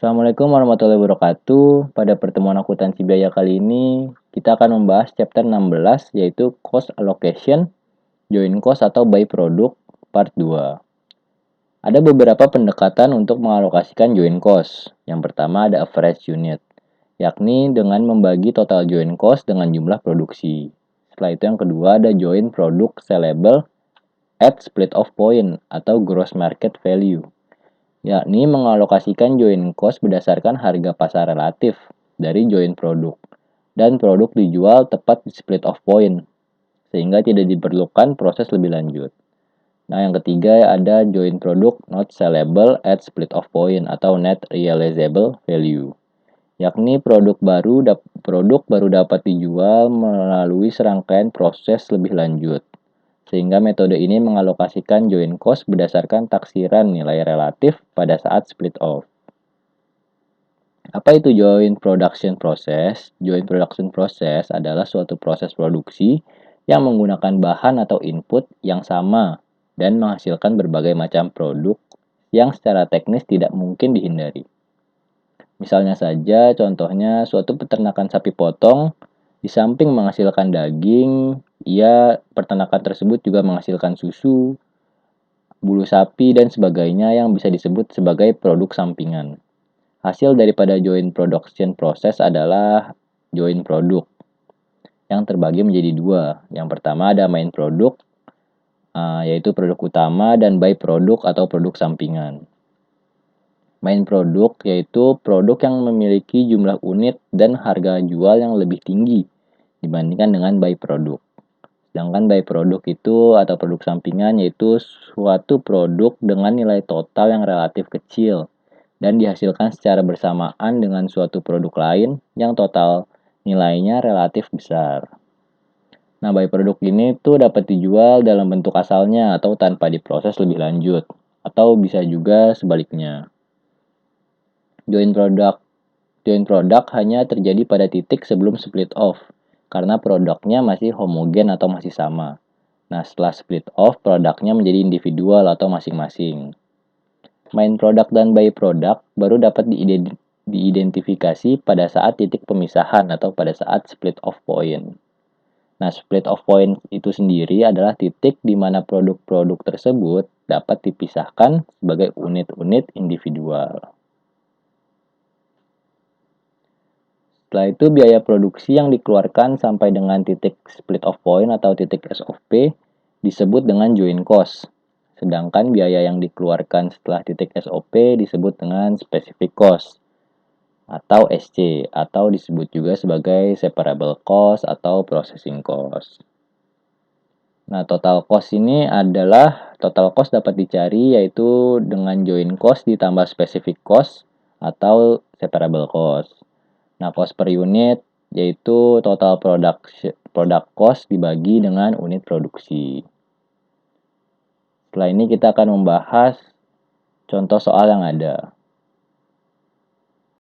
Assalamualaikum warahmatullahi wabarakatuh. Pada pertemuan akuntansi biaya kali ini, kita akan membahas chapter 16 yaitu Cost Allocation, Joint Cost atau by Product, part 2. Ada beberapa pendekatan untuk mengalokasikan joint cost. Yang pertama ada average unit, yakni dengan membagi total joint cost dengan jumlah produksi. Setelah itu yang kedua ada joint product sellable at split off point atau gross market value, yakni mengalokasikan joint cost berdasarkan harga pasar relatif dari joint produk dan produk dijual tepat di split off point, sehingga tidak diperlukan proses lebih lanjut. Nah, yang ketiga ada joint product not sellable at split off point atau net realizable value, yakni produk baru dapat dijual melalui serangkaian proses lebih lanjut. Sehingga metode ini mengalokasikan joint cost berdasarkan taksiran nilai relatif pada saat split off. Apa itu joint production process? Joint production process adalah suatu proses produksi yang menggunakan bahan atau input yang sama dan menghasilkan berbagai macam produk yang secara teknis tidak mungkin dihindari. Misalnya saja, contohnya suatu peternakan sapi potong, di samping menghasilkan daging, peternakan tersebut juga menghasilkan susu, bulu sapi, dan sebagainya yang bisa disebut sebagai produk sampingan. Hasil daripada joint production process adalah joint product yang terbagi menjadi dua. Yang pertama ada main product, yaitu produk utama, dan by product atau produk sampingan. Main product yaitu produk yang memiliki jumlah unit dan harga jual yang lebih tinggi dibandingkan dengan by product. Sedangkan by product itu atau produk sampingan yaitu suatu produk dengan nilai total yang relatif kecil dan dihasilkan secara bersamaan dengan suatu produk lain yang total nilainya relatif besar. Nah, by product ini tuh dapat dijual dalam bentuk asalnya atau tanpa diproses lebih lanjut, atau bisa juga sebaliknya. Joint product hanya terjadi pada titik sebelum split off, karena produknya masih homogen atau masih sama. Nah, setelah split off, produknya menjadi individual atau masing-masing. Main product dan by product baru dapat diidentifikasi pada saat titik pemisahan atau pada saat split off point. Nah, split off point itu sendiri adalah titik di mana produk-produk tersebut dapat dipisahkan sebagai unit-unit individual. Setelah itu, biaya produksi yang dikeluarkan sampai dengan titik split off point atau titik SOP disebut dengan joint cost. Sedangkan biaya yang dikeluarkan setelah titik SOP disebut dengan specific cost atau SC, atau disebut juga sebagai separable cost atau processing cost. Nah, total cost ini adalah total cost dapat dicari yaitu dengan joint cost ditambah specific cost atau separable cost. Nah, cost per unit yaitu total product cost dibagi dengan unit produksi. Setelah ini kita akan membahas contoh soal yang ada.